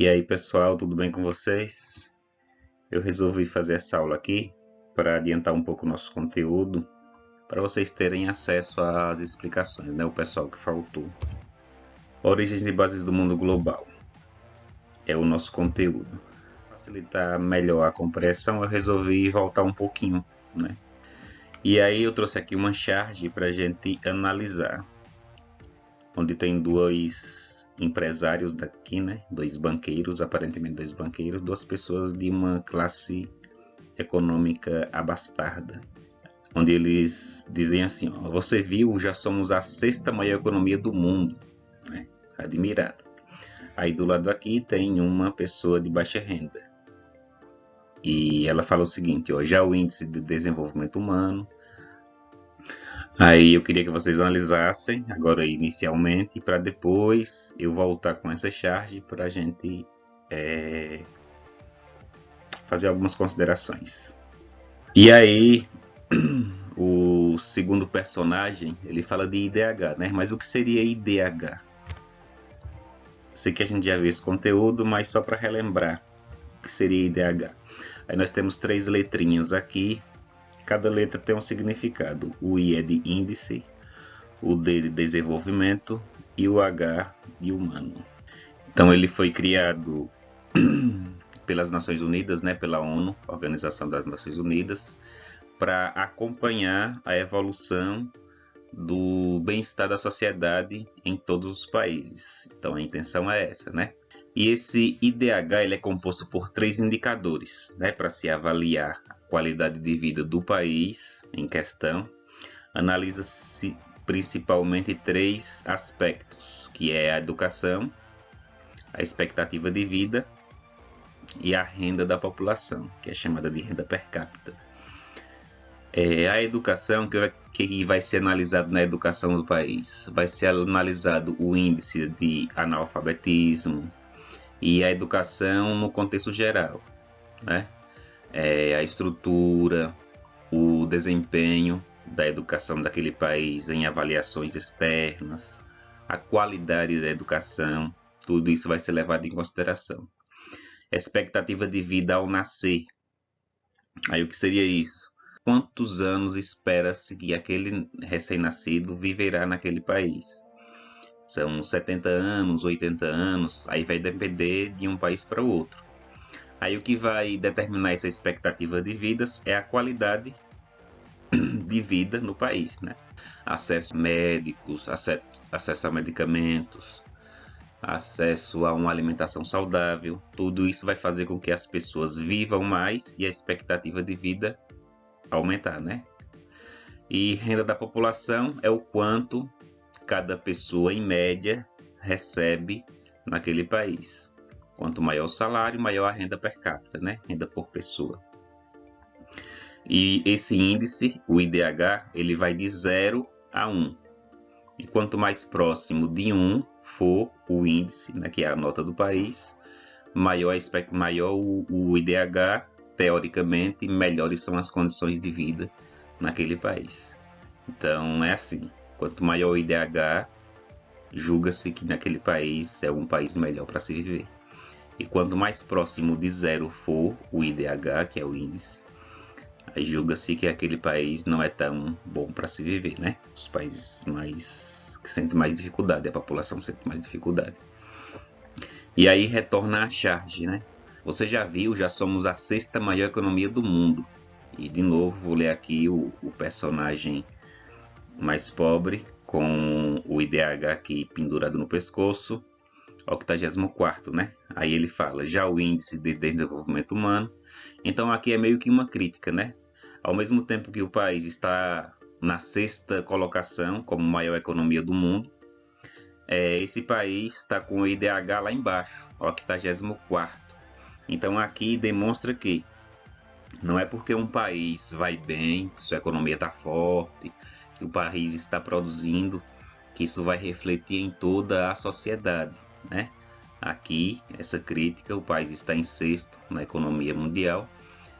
E aí, pessoal, tudo bem com vocês? Eu resolvi fazer essa aula aqui para adiantar um pouco o nosso conteúdo, para vocês terem acesso às explicações, né? O pessoal que faltou. Origens e bases do mundo global é o nosso conteúdo. Para facilitar melhor a compreensão, eu resolvi voltar um pouquinho, né? E aí eu trouxe aqui uma charge para a gente analisar, onde tem dois empresários daqui, né? Dois banqueiros, aparentemente dois banqueiros, duas pessoas de uma classe econômica abastarda, onde eles dizem assim: ó, você viu, já somos a sexta maior economia do mundo, né? Admirado. Aí do lado aqui tem uma pessoa de baixa renda e ela fala o seguinte: ó, já o índice de desenvolvimento humano. Aí eu queria que vocês analisassem agora inicialmente, para depois eu voltar com essa charge para a gente fazer algumas considerações. E aí o segundo personagem, ele fala de IDH, né? Mas o que seria IDH? Sei que a gente já viu esse conteúdo, mas só para relembrar o que seria IDH. Aí nós temos três letrinhas aqui, cada letra tem um significado. O I é de índice, o D de desenvolvimento e o H de humano. Então ele foi criado pelas Nações Unidas, né? Pela ONU, Organização das Nações Unidas, para acompanhar a evolução do bem-estar da sociedade em todos os países. Então a intenção é essa, né? E esse IDH ele é composto por três indicadores, né, para se avaliar a qualidade de vida do país em questão. Analisa-se principalmente três aspectos, que é a educação, a expectativa de vida e a renda da população, que é chamada de renda per capita. A educação, que vai ser analisado na educação do país? Vai ser analisado o índice de analfabetismo e a educação no contexto geral, né? A estrutura, o desempenho da educação daquele país em avaliações externas, a qualidade da educação, tudo isso vai ser levado em consideração. Expectativa de vida ao nascer. Aí o que seria isso? Quantos anos espera-se que aquele recém-nascido viverá naquele país? São 70 anos, 80 anos, aí vai depender de um país para o outro. Aí o que vai determinar essa expectativa de vidas é a qualidade de vida no país, né? Acesso a médicos, acesso a medicamentos, acesso a uma alimentação saudável, tudo isso vai fazer com que as pessoas vivam mais e a expectativa de vida aumentar, né? E renda da população é o quanto cada pessoa, em média, recebe naquele país. Quanto maior o salário, maior a renda per capita, né? Renda por pessoa. E esse índice, o IDH, ele vai de 0 a 1. E quanto mais próximo de 1 for o índice, né, que é a nota do país, maior o IDH, teoricamente, melhores são as condições de vida naquele país. Então é assim, quanto maior o IDH, julga-se que naquele país é um país melhor para se viver. E quanto mais próximo de 0 for o IDH, que é o índice, aí julga-se que aquele país não é tão bom para se viver, né? Os países que sentem mais dificuldade, a população sente mais dificuldade. E aí retorna a charge, né? Você já viu, já somos a sexta maior economia do mundo. E de novo vou ler aqui o personagem mais pobre com o IDH aqui pendurado no pescoço, 84º, né? Aí ele fala, já o índice de desenvolvimento humano. Então aqui é meio que uma crítica, né? Ao mesmo tempo que o país está na sexta colocação como maior economia do mundo, esse país está com o IDH lá embaixo, 84º. Então aqui demonstra que não é porque um país vai bem, que sua economia está forte, que o país está produzindo, que isso vai refletir em toda a sociedade, né? Aqui, essa crítica, o país está em sexto na economia mundial,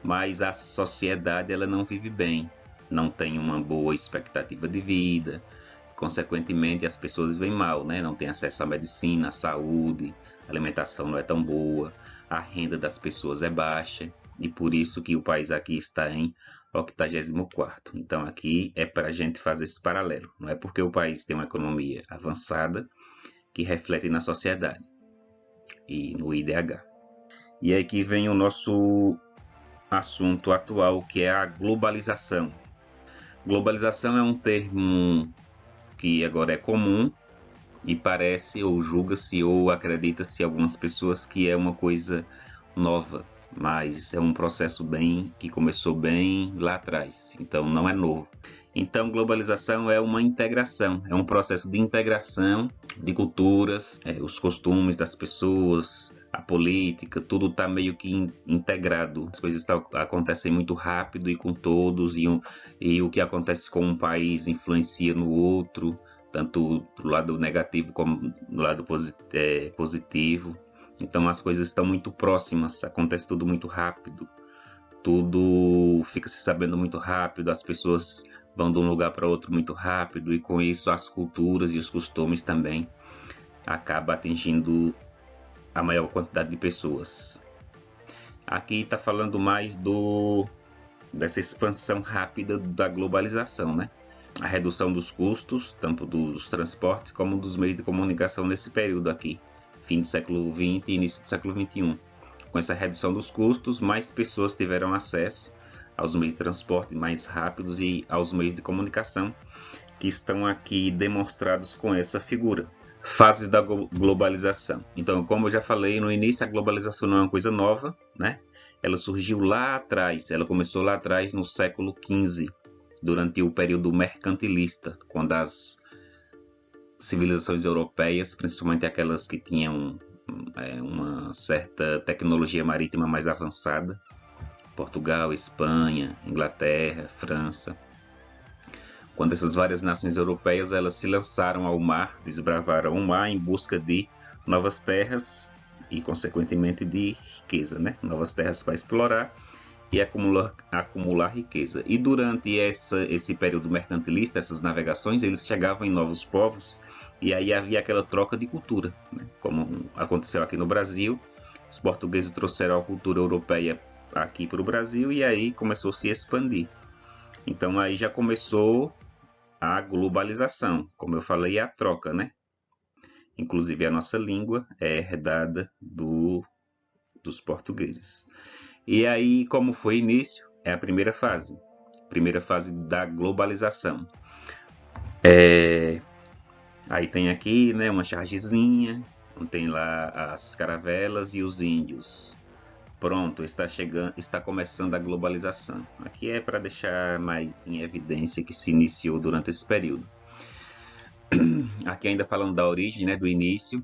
mas a sociedade ela não vive bem, não tem uma boa expectativa de vida, consequentemente as pessoas vivem mal, né? Não têm acesso à medicina, à saúde, a alimentação não é tão boa, a renda das pessoas é baixa, e por isso que o país aqui está em 84º. Então aqui é para a gente fazer esse paralelo. Não é porque o país tem uma economia avançada que reflete na sociedade e no IDH. E aí que vem o nosso assunto atual, que é a globalização. Globalização é um termo que agora é comum e parece ou julga-se ou acredita-se algumas pessoas que é uma coisa nova, mas é um processo que começou bem lá atrás, então não é novo. Então, globalização é uma integração, é um processo de integração de culturas, os costumes das pessoas, a política, tudo está meio que integrado. As coisas acontecem muito rápido e com todos, e o que acontece com um país influencia no outro, tanto do lado negativo como do lado positivo. Então as coisas estão muito próximas, acontece tudo muito rápido, tudo fica se sabendo muito rápido, as pessoas vão de um lugar para outro muito rápido, e com isso as culturas e os costumes também acabam atingindo a maior quantidade de pessoas. Aqui está falando mais dessa expansão rápida da globalização, né? A redução dos custos, tanto dos transportes como dos meios de comunicação nesse período aqui, fim do século XX e início do século XXI. Com essa redução dos custos, mais pessoas tiveram acesso aos meios de transporte mais rápidos e aos meios de comunicação, que estão aqui demonstrados com essa figura. Fases da globalização. Então, como eu já falei no início, a globalização não é uma coisa nova, né? Ela surgiu lá atrás, ela começou lá atrás no século XV, durante o período mercantilista, quando as civilizações europeias, principalmente aquelas que tinham uma certa tecnologia marítima mais avançada, Portugal, Espanha, Inglaterra, França, quando essas várias nações europeias elas se lançaram ao mar, desbravaram o mar em busca de novas terras e, consequentemente, de riqueza, né? Novas terras para explorar e acumular riqueza. E durante esse período mercantilista, essas navegações, eles chegavam em novos povos e aí havia aquela troca de cultura, né? Como aconteceu aqui no Brasil, os portugueses trouxeram a cultura europeia aqui para o Brasil e aí começou a se expandir. Então aí já começou a globalização, como eu falei, a troca, né? Inclusive a nossa língua é herdada dos portugueses. E aí, como foi início, é a primeira fase da globalização. Aí tem aqui, né, uma chargezinha, tem lá as caravelas e os índios. Pronto, está começando a globalização. Aqui é para deixar mais em evidência que se iniciou durante esse período. Aqui ainda falando da origem, né, do início.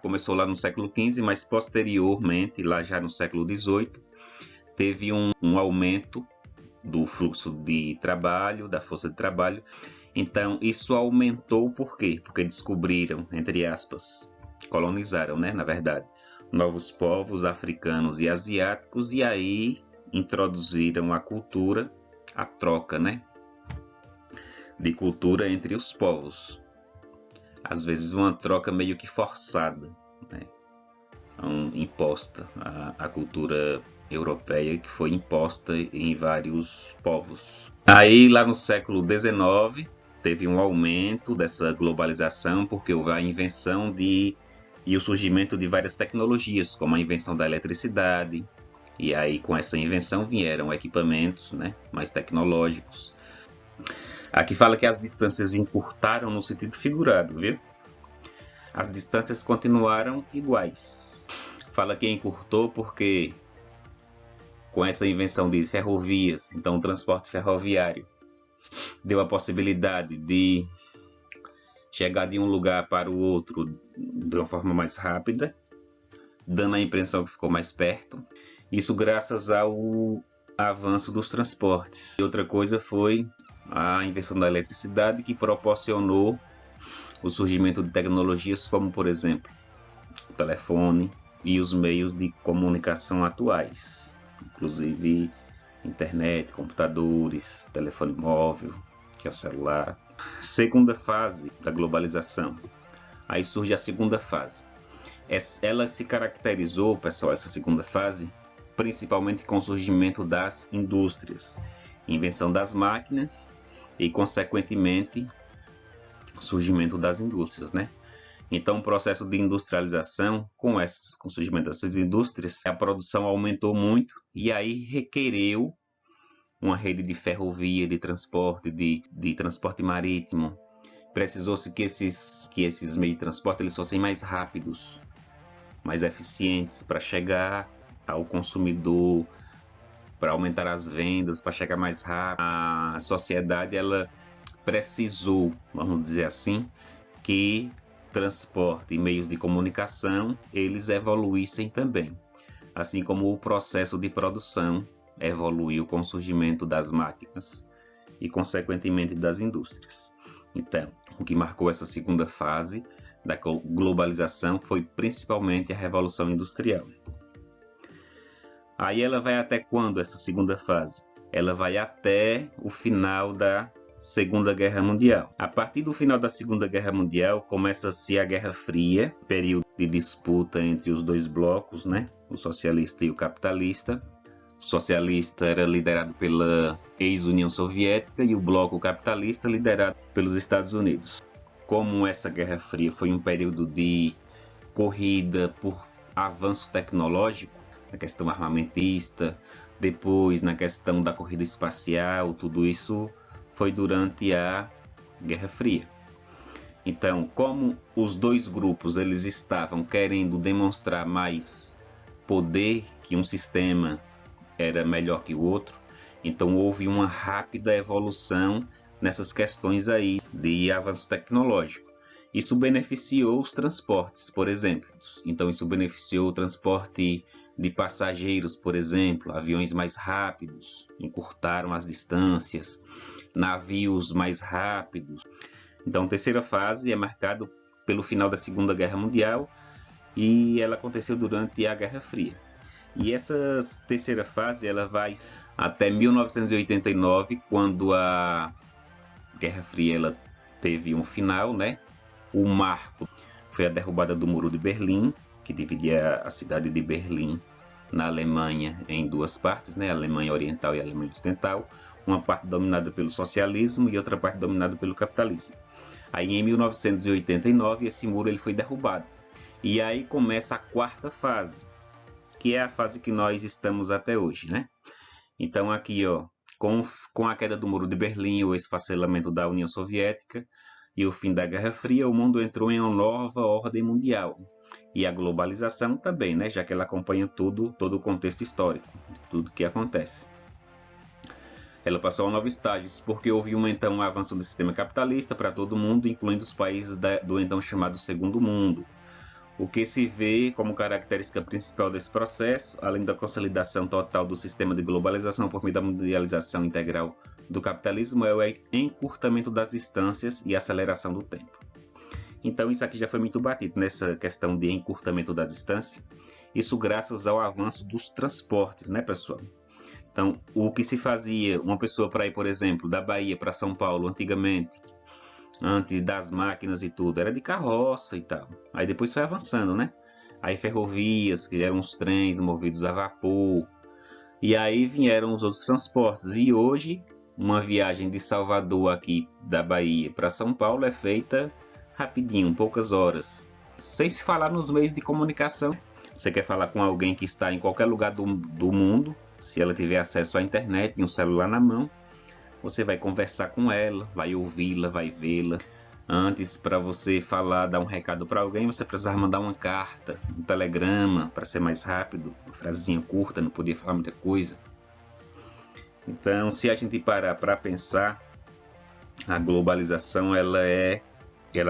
Começou lá no século XV, mas posteriormente, lá já no século XVIII, teve um aumento do fluxo de trabalho, da força de trabalho. Então, isso aumentou por quê? Porque descobriram, entre aspas, colonizaram, né, na verdade, novos povos africanos e asiáticos, e aí introduziram a cultura, a troca, né, de cultura entre os povos. Às vezes uma troca meio que forçada, né, imposta, a cultura europeia que foi imposta em vários povos. Aí lá no século XIX teve um aumento dessa globalização porque houve a invenção e o surgimento de várias tecnologias, como a invenção da eletricidade, e aí com essa invenção vieram equipamentos, né, mais tecnológicos. Aqui fala que as distâncias encurtaram no sentido figurado, viu? As distâncias continuaram iguais. Fala que encurtou porque com essa invenção de ferrovias, então o transporte ferroviário, deu a possibilidade de chegar de um lugar para o outro de uma forma mais rápida, dando a impressão que ficou mais perto. Isso graças ao avanço dos transportes. E outra coisa foi a invenção da eletricidade, que proporcionou o surgimento de tecnologias como, por exemplo, o telefone e os meios de comunicação atuais, inclusive internet, computadores, telefone móvel, que é o celular. Segunda fase da globalização. Aí surge a segunda fase. Ela se caracterizou, pessoal, essa segunda fase, principalmente com o surgimento das indústrias, invenção das máquinas e, consequentemente, surgimento das indústrias, né? Então, o processo de industrialização, com o surgimento dessas indústrias, a produção aumentou muito e aí requereu uma rede de ferrovia, de transporte marítimo. Precisou-se que esses meios de transporte eles fossem mais rápidos, mais eficientes para chegar ao consumidor, para aumentar as vendas, para chegar mais rápido. A sociedade ela precisou, vamos dizer assim, que transporte e meios de comunicação eles evoluíssem também, assim como o processo de produção evoluiu com o surgimento das máquinas e, consequentemente, das indústrias. Então, o que marcou essa segunda fase da globalização foi principalmente a Revolução Industrial. Aí ela vai até quando essa segunda fase? Ela vai até o final da Segunda Guerra Mundial. A partir do final da Segunda Guerra Mundial começa-se a Guerra Fria, período de disputa entre os dois blocos, né? O socialista e o capitalista. O socialista era liderado pela ex-União Soviética e o bloco capitalista liderado pelos Estados Unidos. Como essa Guerra Fria foi um período de corrida por avanço tecnológico, na questão armamentista, depois na questão da corrida espacial, tudo isso foi durante a Guerra Fria. Então, como os dois grupos eles estavam querendo demonstrar mais poder, que um sistema era melhor que o outro, então houve uma rápida evolução nessas questões aí de avanço tecnológico. Isso beneficiou os transportes, por exemplo. Então isso beneficiou o transporte de passageiros, por exemplo, aviões mais rápidos, encurtaram as distâncias, navios mais rápidos. Então a terceira fase é marcada pelo final da Segunda Guerra Mundial e ela aconteceu durante a Guerra Fria. E essa terceira fase ela vai até 1989, quando a Guerra Fria ela teve um final, né? O marco foi a derrubada do Muro de Berlim, que dividia a cidade de Berlim na Alemanha em duas partes, né? A Alemanha Oriental e a Alemanha Ocidental, uma parte dominada pelo socialismo e outra parte dominada pelo capitalismo. Aí em 1989 esse muro ele foi derrubado. E aí começa a quarta fase, que é a fase que nós estamos até hoje, né? Então aqui, ó, com a queda do Muro de Berlim, o esfacelamento da União Soviética e o fim da Guerra Fria, o mundo entrou em uma nova ordem mundial. E a globalização também, né? Já que ela acompanha todo o contexto histórico, de tudo que acontece. Ela passou a novos estágios, porque houve então um avanço do sistema capitalista para todo mundo, incluindo os países do então chamado Segundo Mundo. O que se vê como característica principal desse processo, além da consolidação total do sistema de globalização por meio da mundialização integral do capitalismo, é o encurtamento das distâncias e aceleração do tempo. Então isso aqui já foi muito batido nessa questão de encurtamento da distância, isso graças ao avanço dos transportes, né, pessoal? Então, o que se fazia, uma pessoa para ir, por exemplo, da Bahia para São Paulo antigamente, antes das máquinas e tudo, era de carroça e tal. Aí depois foi avançando, né? Aí ferrovias, que eram os trens movidos a vapor. E aí vieram os outros transportes. E hoje, uma viagem de Salvador aqui da Bahia para São Paulo é feita rapidinho, poucas horas. Sem se falar nos meios de comunicação. Você quer falar com alguém que está em qualquer lugar do mundo, se ela tiver acesso à internet e um celular na mão, você vai conversar com ela, vai ouvi-la, vai vê-la. Antes, para você falar, dar um recado para alguém, você precisava mandar uma carta, um telegrama, para ser mais rápido, uma frasezinha curta, não podia falar muita coisa. Então, se a gente parar para pensar, a globalização ela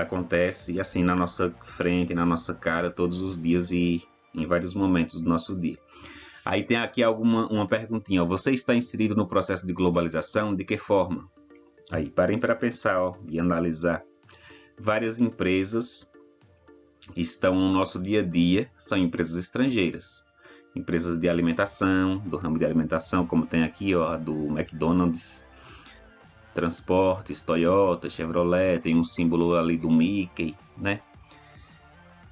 acontece assim na nossa frente, na nossa cara, todos os dias e em vários momentos do nosso dia. Aí tem aqui uma perguntinha, ó. Você está inserido no processo de globalização? De que forma? Aí parem para pensar, ó, e analisar. Várias empresas estão no nosso dia a dia, são empresas estrangeiras. Empresas de alimentação, do ramo de alimentação, como tem aqui, ó, do McDonald's, transportes, Toyota, Chevrolet, tem um símbolo ali do Mickey, né?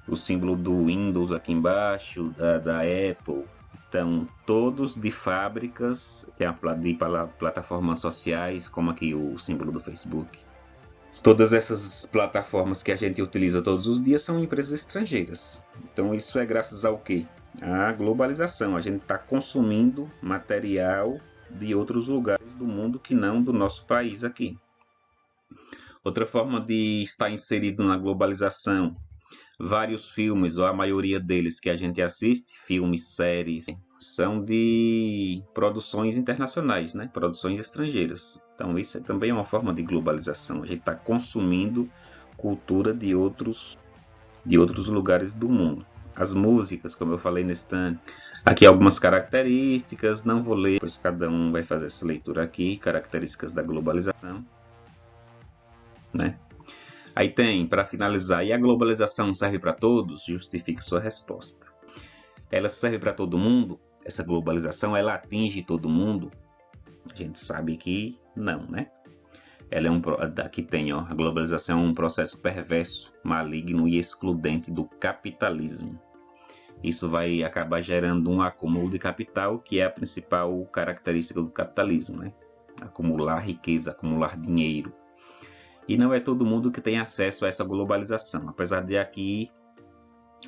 o símbolo do Windows aqui embaixo, da Apple. Então, todos de fábricas, que é de plataformas sociais, como aqui o símbolo do Facebook. Todas essas plataformas que a gente utiliza todos os dias são empresas estrangeiras. Então, isso é graças ao quê? À globalização. A gente está consumindo material de outros lugares do mundo que não do nosso país aqui. Outra forma de estar inserido na globalização, vários filmes, ou a maioria deles que a gente assiste, filmes, séries, são de produções internacionais, né? Produções estrangeiras. Então isso também é uma forma de globalização. A gente está consumindo cultura de outros lugares do mundo. As músicas, como eu falei nesse tanto, aqui algumas características, não vou ler, pois cada um vai fazer essa leitura aqui, características da globalização, né? Aí tem, para finalizar, e a globalização serve para todos? Justifique sua resposta. Ela serve para todo mundo? Essa globalização, ela atinge todo mundo? A gente sabe que não, né? Ela aqui tem, ó, a globalização é um processo perverso, maligno e excludente do capitalismo. Isso vai acabar gerando um acúmulo de capital, que é a principal característica do capitalismo, né? Acumular riqueza, acumular dinheiro. E não é todo mundo que tem acesso a essa globalização. Apesar de aqui,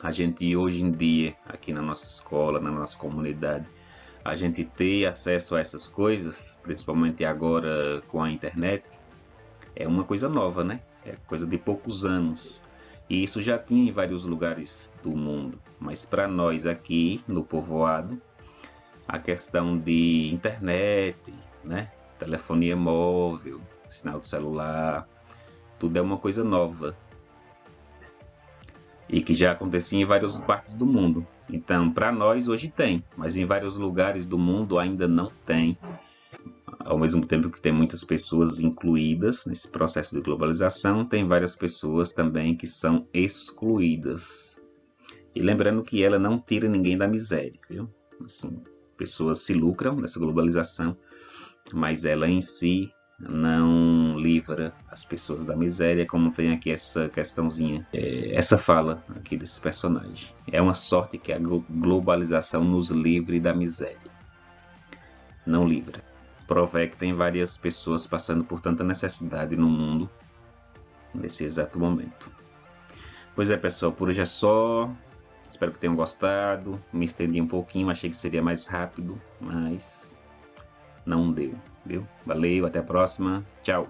a gente hoje em dia, aqui na nossa escola, na nossa comunidade, a gente ter acesso a essas coisas, principalmente agora com a internet, é uma coisa nova, né? É coisa de poucos anos. E isso já tinha em vários lugares do mundo. Mas para nós aqui, no povoado, a questão de internet, né? Telefonia móvel, sinal de celular, tudo é uma coisa nova e que já acontecia em várias partes do mundo. Então, para nós hoje tem, mas em vários lugares do mundo ainda não tem. Ao mesmo tempo que tem muitas pessoas incluídas nesse processo de globalização, tem várias pessoas também que são excluídas. E lembrando que ela não tira ninguém da miséria, viu? Assim, pessoas se lucram nessa globalização, mas ela em si não livra as pessoas da miséria, como tem aqui essa questãozinha, essa fala aqui desse personagem. É uma sorte que a globalização nos livre da miséria. Não livra. Prova é que tem várias pessoas passando por tanta necessidade no mundo nesse exato momento. Pois é, pessoal, por hoje é só. Espero que tenham gostado. Me estendi um pouquinho, achei que seria mais rápido, mas não deu, viu? Valeu, até a próxima. Tchau.